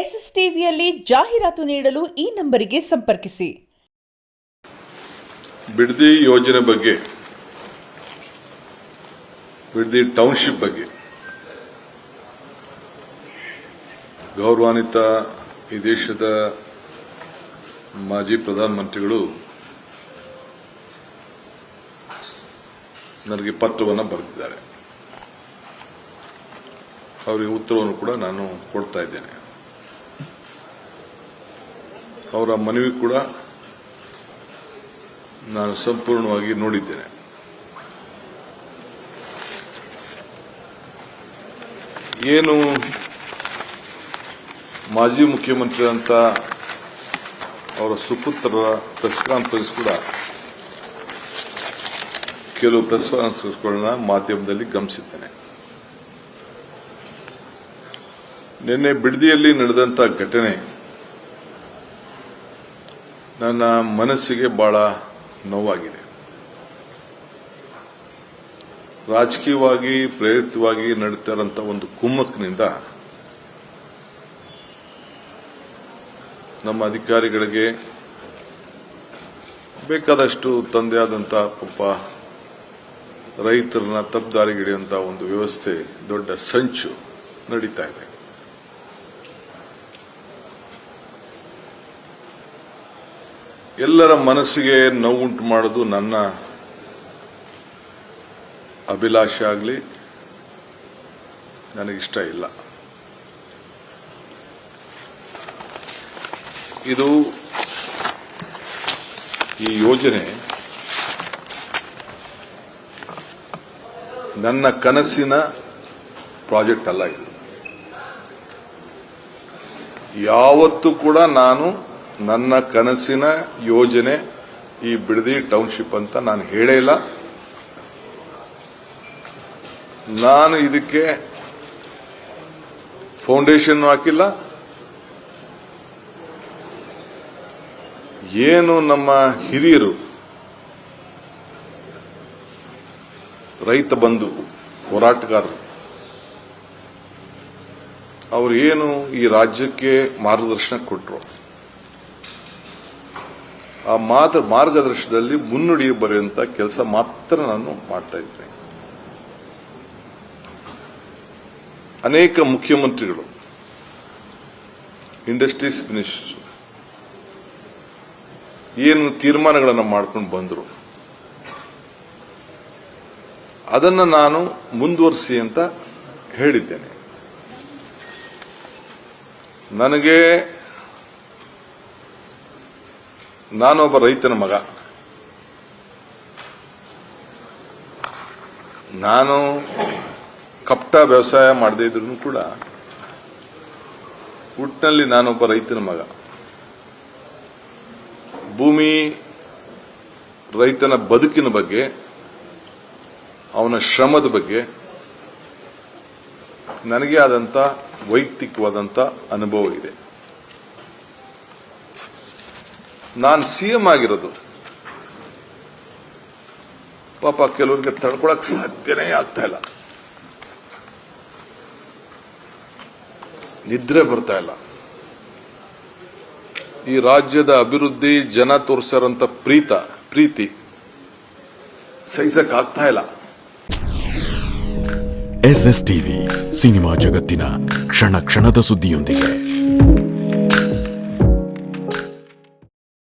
S S ಟಿವಿಯಲ್ಲಿ ಜಾಹೀರಾತು ನೀಡಲು ಈ ನಂಬರಿಗೆ ಸಂಪರ್ಕಿಸಿ. ಬಿಡದಿ ಯೋಜನೆ ಬಗ್ಗೆ, ಬಿಡದಿ ಟೌನ್ಶಿಪ್ ಬಗ್ಗೆ ಗೌರವಾನ್ವಿತ ಈ ದೇಶದ ಮಾಜಿ ಪ್ರಧಾನಮಂತ್ರಿಗಳು ನನಗೆ ಪತ್ರವನ್ನು ಬರೆದಿದ್ದಾರೆ. ಅವರಿಗೆ ಉತ್ತರವನ್ನು ಕೂಡ ನಾನು ಕೊಡ್ತಾ ಇದ್ದೇನೆ. ಅವರ ಮನವಿ ಕೂಡ ನಾನು ಸಂಪೂರ್ಣವಾಗಿ ನೋಡಿದ್ದೇನೆ. ಏನು ಮಾಜಿ ಮುಖ್ಯಮಂತ್ರಿ ಅಂತ ಅವರ ಸುಪುತ್ರರ ಪ್ರೆಸ್ ಕಾನ್ಫರೆನ್ಸ್ ಕೂಡ ಕೆಲವು ಪ್ರೆಸ್ ಕಾನ್ಫರೆನ್ಸ್ಗಳನ್ನ ಮಾಧ್ಯಮದಲ್ಲಿ ಗಮನಿಸಿದ್ದೇನೆ. ನಿನ್ನೆ ಬಿಡದಿಯಲ್ಲಿ ನಡೆದಂತ ಘಟನೆ ನನ್ನ ಮನಸ್ಸಿಗೆ ಬಹಳ ನೋವಾಗಿದೆ. ರಾಜಕೀಯವಾಗಿ ಪ್ರೇರಿತವಾಗಿ ನಡೀತಿರುವಂತ ಒಂದು ಕುಮ್ಮಕ್ಕಿನಿಂದ ನಮ್ಮ ಅಧಿಕಾರಿಗಳಿಗೆ ಬೇಕಾದಷ್ಟು ತಂದೆಯಾದಂಥ ಪಾಪ ರೈತರನ್ನ ತಪ್ಪುದಾರಿಗಿಡಿಯುವಂತ ಒಂದು ವ್ಯವಸ್ಥೆ, ದೊಡ್ಡ ಸಂಚು ನಡೀತಾ ಇದೆ. ಎಲ್ಲರ ಮನಸ್ಸಿಗೆ ನೋವುಂಟು ಮಾಡೋದು ನನ್ನ ಅಭಿಲಾಷೆ ಆಗಲಿ, ನನಗಿಷ್ಟ ಇಲ್ಲ. ಇದು ಈ ಯೋಜನೆ ನನ್ನ ಕನಸಿನ ಪ್ರಾಜೆಕ್ಟ್ ಅಲ್ಲ. ಇದು ಯಾವತ್ತೂ ಕೂಡ ನಾನು ನನ್ನ ಕನಸಿನ ಯೋಜನೆ ಈ ಬಿಡದಿ ಟೌನ್ಶಿಪ್ ಅಂತ ನಾನು ಹೇಳೇ ಇಲ್ಲ. ನಾನು ಇದಕ್ಕೆ ಫೌಂಡೇಶನ್ ಹಾಕಿಲ್ಲ. ಏನು ನಮ್ಮ ಹಿರಿಯರು, ರೈತ ಬಂಧು ಹೋರಾಟಗಾರರು, ಅವರು ಏನು ಈ ರಾಜ್ಯಕ್ಕೆ ಮಾರ್ಗದರ್ಶನ ಕೊಟ್ಟರು, ಆ ಮಾರ್ಗದರ್ಶನದಲ್ಲಿ ಮುನ್ನುಡಿ ಬರೆಯುವಂತ ಕೆಲಸ ಮಾತ್ರ ನಾನು ಮಾಡ್ತಾ ಇದ್ದೇನೆ. ಅನೇಕ ಮುಖ್ಯಮಂತ್ರಿಗಳು, ಇಂಡಸ್ಟ್ರೀಸ್ ಮಿನಿಸ್ಟರ್ ಏನು ತೀರ್ಮಾನಗಳನ್ನು ಮಾಡ್ಕೊಂಡು ಬಂದರು, ಅದನ್ನು ನಾನು ಮುಂದುವರಿಸಿ ಅಂತ ಹೇಳಿದ್ದೇನೆ. ನಾನೊಬ್ಬ ರೈತನ ಮಗ. ನಾನು ಕಪಟ ವ್ಯವಸಾಯ ಮಾಡದೇ ಇದ್ರೂ ಕೂಡ ಒಟ್ಟಿನಲ್ಲಿ ನಾನೊಬ್ಬ ರೈತನ ಮಗ. ಭೂಮಿ, ರೈತನ ಬದುಕಿನ ಬಗ್ಗೆ, ಅವನ ಶ್ರಮದ ಬಗ್ಗೆ ನನಗೆ ಆದಂತ ವೈಯಕ್ತಿಕವಾದಂತ ಅನುಭವ ಇದೆ. ನಾನು ಸಿಎಂ ಆಗಿರೋದು ಪಾಪ ಕೆಲವರಿಗೆ ತಡ್ಕೊಳಕ್ ಸಾಧ್ಯನೇ ಆಗ್ತಾ ಇಲ್ಲ, ನಿದ್ರೆ ಬರ್ತಾ ಇಲ್ಲ. ಈ ರಾಜ್ಯದ ಅಭಿವೃದ್ಧಿ, ಜನ ತೋರಿಸಿರಂತ ಪ್ರೀತಿ ಸಹಿಸಕ್ ಆಗ್ತಾ ಇಲ್ಲ. ಎಸ್ಎಸ್ ಟಿವಿ, ಸಿನಿಮಾ ಜಗತ್ತಿನ ಕ್ಷಣ ಕ್ಷಣದ ಸುದ್ದಿಯೊಂದಿಗೆ.